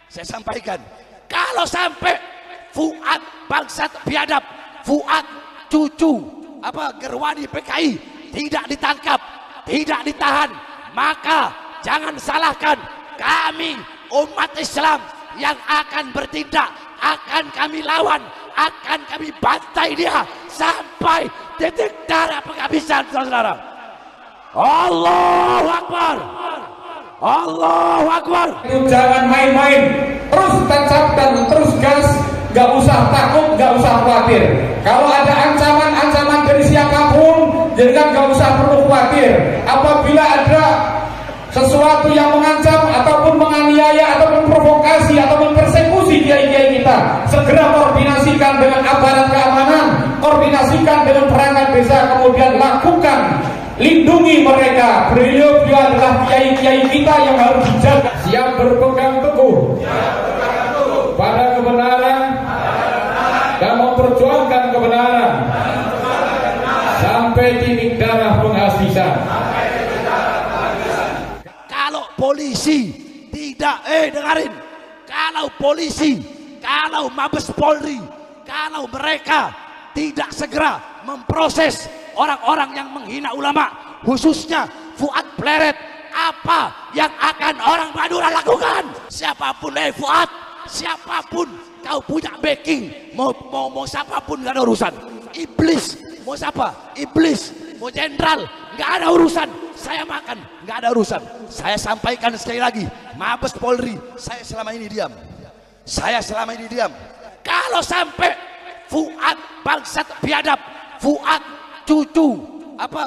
Saya sampaikan, kalau sampai Fuad bangsat biadab, Fuad cucu Gerwani PKI tidak ditangkap, tidak ditahan, maka jangan salahkan kami umat Islam yang akan bertindak, akan kami lawan, akan kami bantai dia sampai titik darah penghabisan, saudara. Allahu Akbar, Allahu Akbar. Jangan main-main, terus tancap dan terus gas, gak usah takut, gak usah khawatir. Kalau ada ancaman-ancaman dari siapapun, jangan gak usah perlu khawatir. Apabila ada sesuatu yang mengancam ataupun menganiaya ataupun provokasi ataupun persekusi kiai-kiai kita, segera koordinasikan dengan aparat keamanan, koordinasikan dengan perangkat desa, kemudian lakukan, lindungi mereka. Beliau adalah kiai-kiai kita yang harus dijaga. Siap berpegang teguh pada kebenaran dan memperjuangkan kebenaran sampai titik darah penghabisan. Kalau polisi tidak, dengarin, kalau polisi, kalau Mabes Polri, kalau mereka tidak segera memproses orang-orang yang menghina ulama, khususnya Fuad Pleret, apa yang akan orang Madura lakukan? Siapapun, Fuad, siapapun kau punya backing, mau siapapun gak ada urusan. Iblis, mau siapa? Iblis, mau jenderal, gak ada urusan. Saya makan, gak ada urusan. Saya sampaikan sekali lagi, Mabes Polri, saya selama ini diam. Saya selama ini diam. Kalau sampai Fuad bangsat biadab, Fuad cucu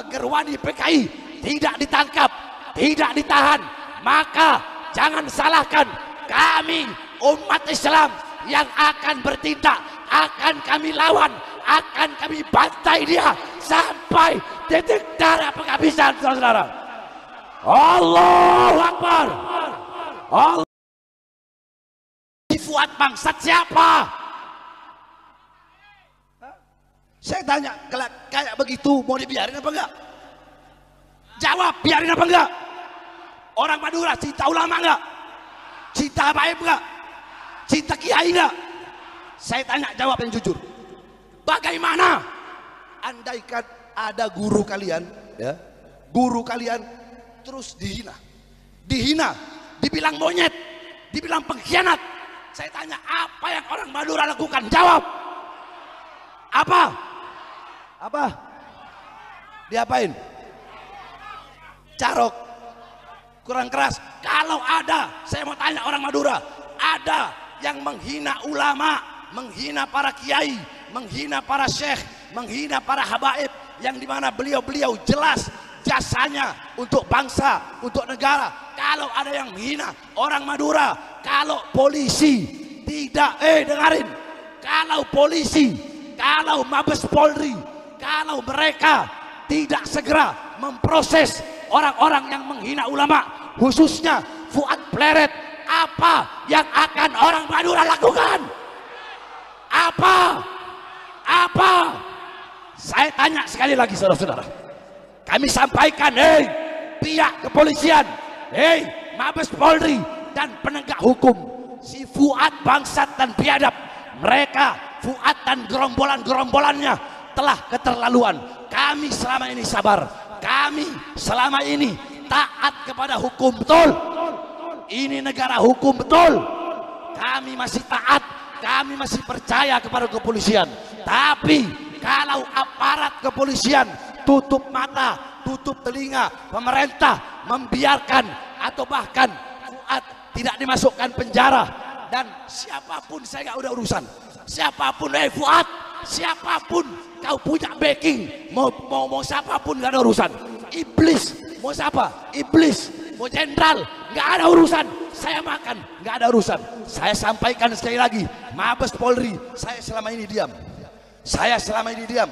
Gerwani PKI tidak ditangkap, tidak ditahan, maka jangan salahkan kami umat Islam yang akan bertindak, akan kami lawan, akan kami bantai dia sampai titik darah penghabisan, saudara. Allahu Akbar. Allah. Fuad bangsat siapa? Saya tanya, kayak begitu mau dibiarin apa enggak? Jawab, biarin apa enggak? Orang Madura cinta ulama enggak? Cinta habaib enggak? Cinta kiai enggak? Saya tanya, jawab yang jujur. Bagaimana andaikan ada guru kalian, ya, guru kalian terus dihina, dibilang monyet, dibilang pengkhianat. Saya tanya, apa yang orang Madura lakukan? Jawab. Apa? Diapain? Carok, kurang keras. Kalau ada, saya mau tanya orang Madura, ada yang menghina ulama, menghina para kiai, menghina para syekh, menghina para habaib, yang dimana beliau-beliau jelas jasanya untuk bangsa, untuk negara. Kalau ada yang menghina orang Madura, kalau polisi tidak, dengarin, kalau polisi, kalau Mabes Polri, kalau mereka tidak segera memproses orang-orang yang menghina ulama, khususnya Fuad Pleret, apa yang akan orang Madura lakukan? Apa? Saya tanya sekali lagi, saudara-saudara, kami sampaikan, pihak kepolisian, Mabes Polri dan penegak hukum, si Fuad bangsat dan biadab, mereka Fuad dan gerombolan-gerombolannya telah keterlaluan. Kami selama ini sabar, kami selama ini taat kepada hukum, betul. Ini negara hukum, betul. Kami masih taat, kami masih percaya kepada kepolisian. Tapi kalau aparat kepolisian tutup mata, tutup telinga, pemerintah membiarkan atau bahkan Fuad tidak dimasukkan penjara, dan siapapun saya nggak udah urusan. Siapapun, Fuad, siapapun kau punya backing, mau siapapun nggak ada urusan. Iblis, mau siapa? Iblis, mau jenderal, nggak ada urusan. Saya makan, nggak ada urusan. Saya sampaikan sekali lagi, Mabes Polri, saya selama ini diam. Saya selama ini diam,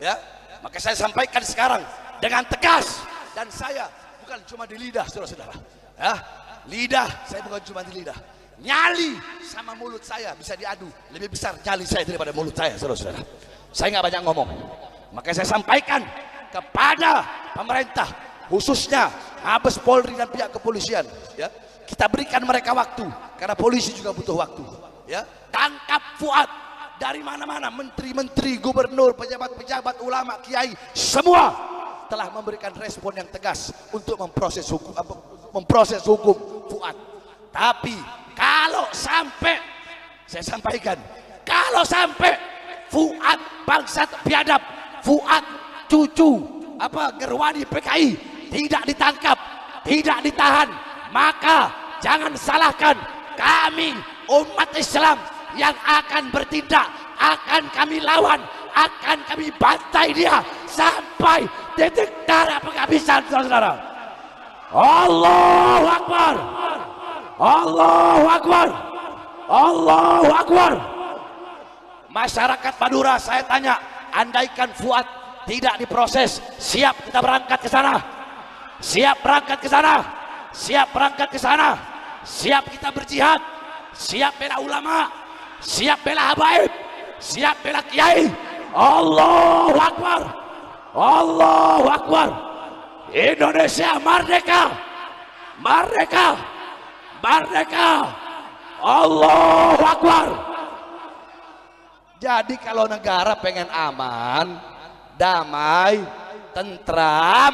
ya. Maka saya sampaikan sekarang dengan tegas, dan saya bukan cuma di lidah, saudara-saudara. Ya, lidah saya bukan cuma di lidah. Nyali sama mulut saya bisa diadu, lebih besar nyali saya daripada mulut saya, saudara-saudara. Saya nggak banyak ngomong. Maka saya sampaikan kepada pemerintah, khususnya Mabes Polri dan pihak kepolisian, ya, Kita berikan mereka waktu, karena polisi juga butuh waktu. Ya, tangkap Fuad. Dari mana-mana, menteri-menteri, gubernur, pejabat-pejabat, ulama, kiai, semua telah memberikan respon yang tegas untuk memproses hukum Fuad. Tapi kalau sampai, saya sampaikan, kalau sampai Fuad bangsat biadab, Fuad cucu Gerwani PKI tidak ditangkap, tidak ditahan, maka jangan salahkan kami umat Islam yang akan bertindak, akan kami lawan, akan kami bantai dia sampai titik darah penghabisan, saudara. Allahu Akbar, Allahu Akbar, Allahu Akbar. Masyarakat Madura, saya tanya, andaikan Fuad tidak diproses, siap kita berangkat ke sana? Siap berangkat ke sana? Siap berangkat ke sana? Siap kita berjihad? Siap bela ulama? Siap bela habaib? Siap bela kiai? Allahu Akbar, Allahu Akbar. Indonesia merdeka, merdeka, merdeka. Allahu Akbar. Jadi kalau negara pengen aman, damai, tentram,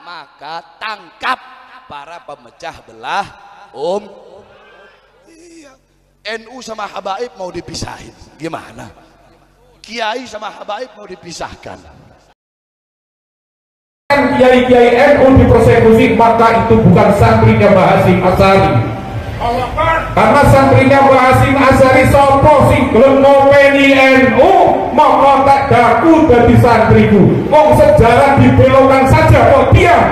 maka tangkap para pemecah belah Iya. NU sama habaib mau dipisahin, gimana? Kiai sama habaib mau dipisahkan. Kiai-kiai NU dipersekusi, maka itu bukan santrinya Mbah Hasyim Asy'ari. Karena santrinya Mbah Hasyim Asy'ari sopo sing gelem ngopeni NU, maka tak daku dadi santriku. Wong sejarah dibelokkan saja kok diam.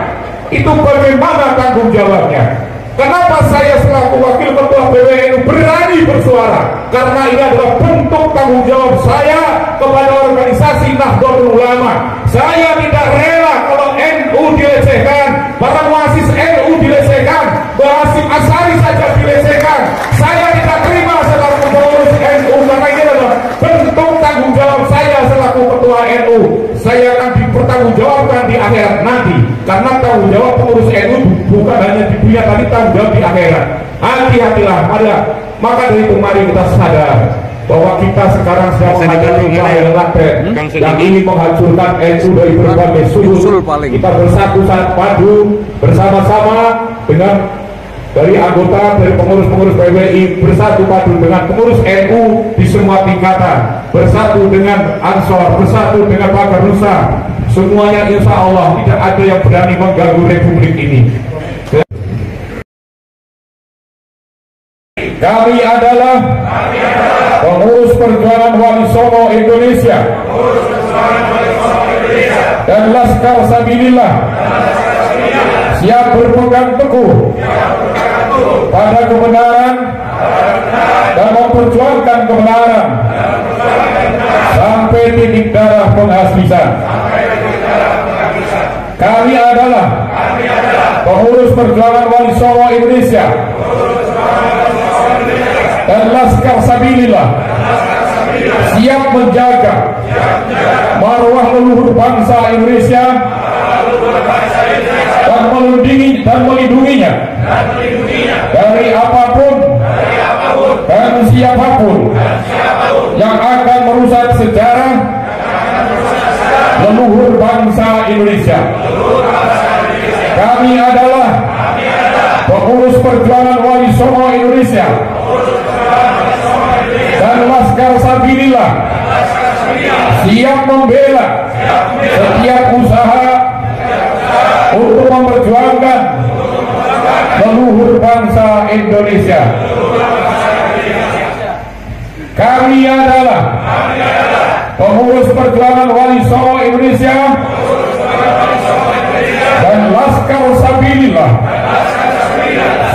Itu bagaimana tanggung jawabnya? Kenapa saya selaku wakil ketua PBNU berani bersuara? Karena ini adalah bentuk tanggung jawab saya kepada organisasi Nahdlatul Ulama. Saya tidak rela kalau NU dilecehkan, para muassis NU dilecehkan, Mbah Hasyim Asy'ari saja dilecehkan. Saya tidak terima selaku pengurus NU, karena ini adalah bentuk tanggung jawab saya selaku ketua NU. Saya akan dipertanggungjawabkan di akhirat nanti, karena tanggung jawab pengurus NU bukan hanya di dunia, tapi tanggung jawab di akhirat. Hati-hatilah maka dari itu mari kita sadar bahwa kita sekarang sedang menghadapi bahaya laten yang ingin menghancurkan NU dari berbagai sudut. Kita bersatu padu bersama-sama dengan dari anggota, dari pengurus-pengurus PBI, bersatu padu dengan pengurus NU di semua tingkatan, bersatu dengan Ansor, bersatu dengan Pakar Nusa. Semuanya insya Allah tidak ada yang berani mengganggu republik ini. Kami adalah pengurus perjuangan Wali Songo Indonesia dan Laskar Sabilillah, siap berpegang teguh pada kebenaran dan memperjuangkan kebenaran sampai titik darah penghabisan. Kami adalah pengurus perjuangan Wali Songo Indonesia dan Laskar Sabilillah, siap menjaga marwah leluhur bangsa Indonesia dan melindunginya dari apapun dan siapapun yang akan merusak sejarah leluhur bangsa Indonesia. Kami adalah pengurus perjuangan Wali Songo Indonesia dan Laskar Sabilillah, siap membela setiap usaha untuk memperjuangkan leluhur bangsa Indonesia. Kami adalah pengurus perjuangan Wali Songo Indonesia dan Laskar Sabilillah,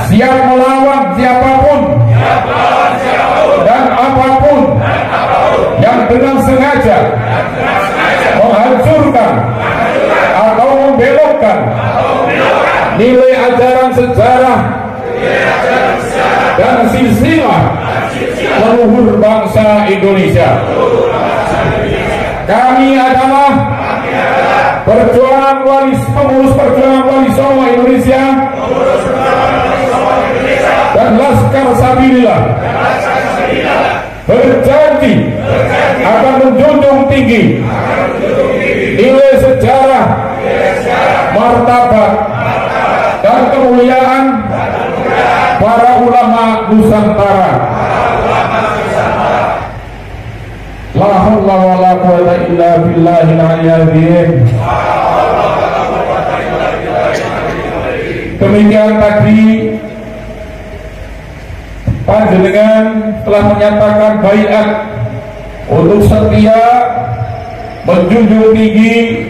siap melawan siapapun dan apapun yang dengan sengaja menghancurkan atau membelokkan nilai ajaran sejarah dan silsilah leluhur bangsa Indonesia. Kami adalah pengurus perjuangan Wali Songo Indonesia dan Laskar Sabilillah berjanji akan menjunjung tinggi nilai sejarah, martabat dan kemuliaan para ulama Nusantara. La haula wala quwwata illa billahil aliyyil azim. Demikian tadi panjenengan telah menyatakan baiat untuk setia menjunjung tinggi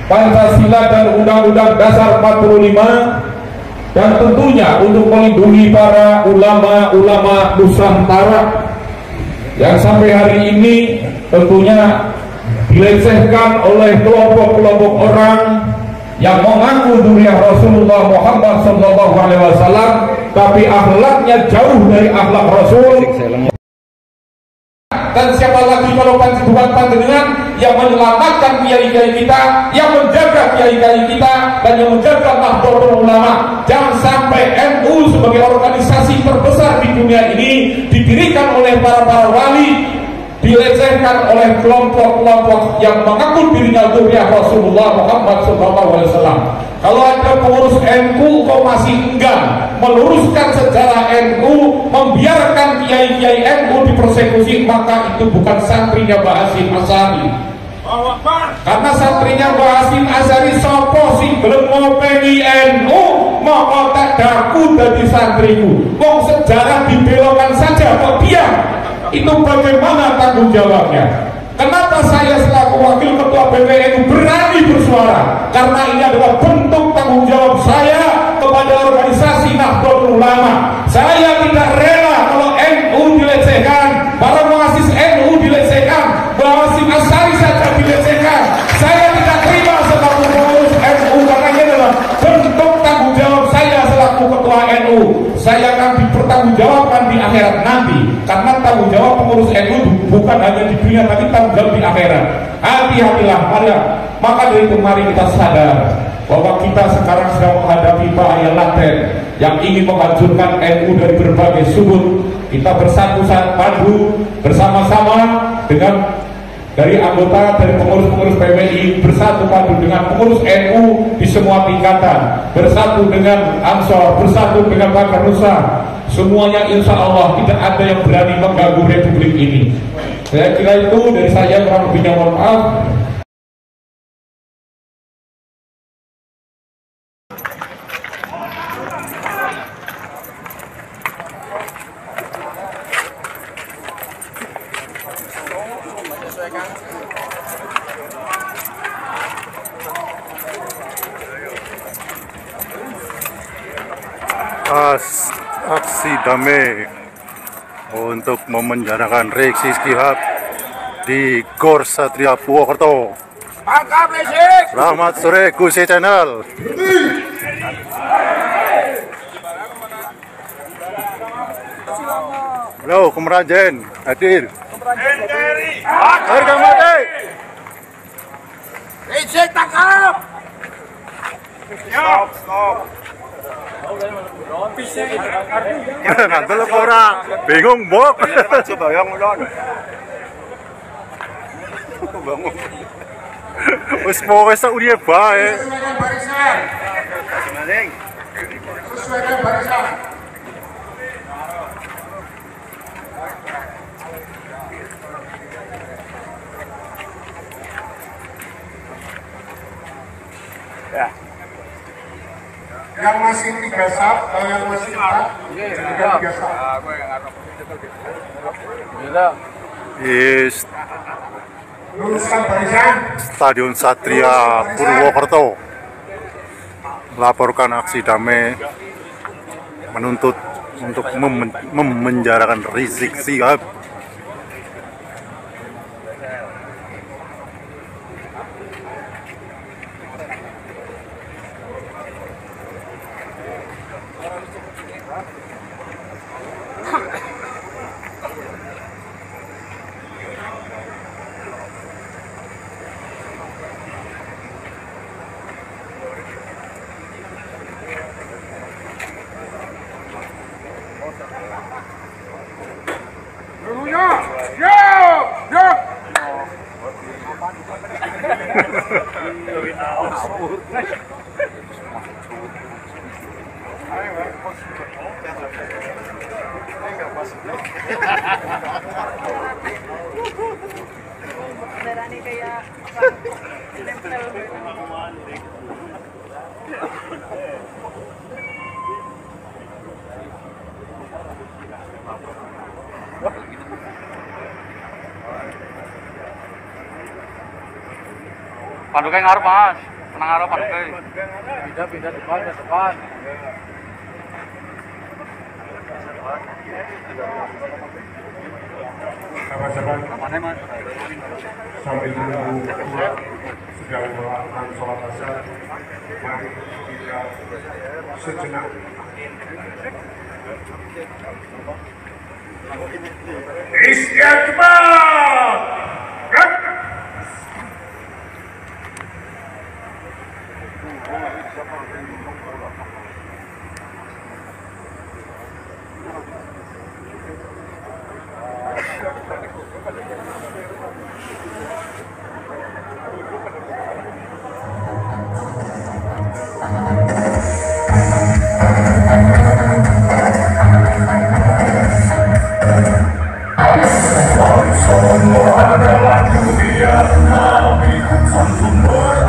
Pancasila dan Undang-Undang Dasar 45 dan tentunya untuk melindungi para ulama-ulama Nusantara yang sampai hari ini tentunya dilecehkan oleh kelompok-kelompok orang yang mengaku duriah Rasulullah Muhammad SAW, tapi akhlaknya jauh dari akhlak Rasul. Dan siapa lagi kalau bukan panjenengan yang menyelamatkan kiai-kiai kita, yang menjaga kiai-kiai kita, dan yang menjaga Nahdlatul Ulama. Jangan sampai NU sebagai organisasi terbesar di dunia ini didirikan oleh para wali, dilecehkan oleh kelompok-kelompok yang mengaku dirinya dzurriyyah Rasulullah Muhammad SAW. Kalau ada pengurus NU kok masih enggan meluruskan sejarah NU, membiarkan kiai-kiai NU dipersekusi, maka itu bukan santrinya Mbah Hasyim Asy'ari. Karena santrinya Mbah Hasyim Asy'ari sopo sing gelem ngopeni NU, maka tak daku dadi santriku. Wong sejarah dibelokkan saja kok diam. Itu bagaimana tanggung jawabnya? Kenapa saya selaku wakil ketua PBNU berani bersuara? Karena ini adalah bentuk tanggung jawab saya kepada organisasi Nahdlatul Ulama. Saya tidak rela kalau NU dilecehkan, para muassis NU dilecehkan, Mbah Hasyim Asy'ari saja dilecehkan. Saya tidak terima selaku pengurus NU, karena ini adalah bentuk tanggung jawab saya selaku ketua NU. Saya akan dipertanggungjawabkan di akhirat nanti, karena tanggung jawab pengurus NU bukan hanya di dunia, tapi tanggung jawab di akhirat. Hati-hatilah, maka dari itu mari kita sadar bahwa kita sekarang sedang menghadapi bahaya laten yang ingin menghancurkan NU dari berbagai sudut. Kita bersatu padu bersama-sama dengan dari anggota, dari pengurus-pengurus PBI, bersatu padu dengan pengurus NU di semua tingkatan, bersatu dengan Ansor, bersatu dengan Bakar Nusa. Semuanya insya Allah tidak ada yang berani mengganggu Republik ini. Saya kira itu dari saya, kurang lebihnya mohon maaf. Aksi damai untuk memenjarakan Rizik Syihab di Gor Satria Purwokerto. Selamat sore Gusi Channel. Halo Kemerajen hadir. Harga mati. Rizik tangkap. Stop. Ngantel apa ora? Bingung, Bob. Coba yang ulon. Bangun. Wis mau wis sak uriye bae. Sesuaikan barisan. Maling. Sesuaikan barisan. Ya. Yang masih 3 sap, yang masih 4, juga 3 sap. Di Luruskan barisan. Stadion Satria Purwokerto melaporkan aksi damai menuntut untuk memenjarakan Rizik Syihab. Berani kayak nempel. Panduknya ngarep mas, tenang ngarep panduknya. Pindah depan ke depan. Sahabat-sahabat, Mana mas? sambil menunggu keluar sudah melakukan sholat asar, mari kita sejenak istighfar. Semua adalah dunia, Nabi sumber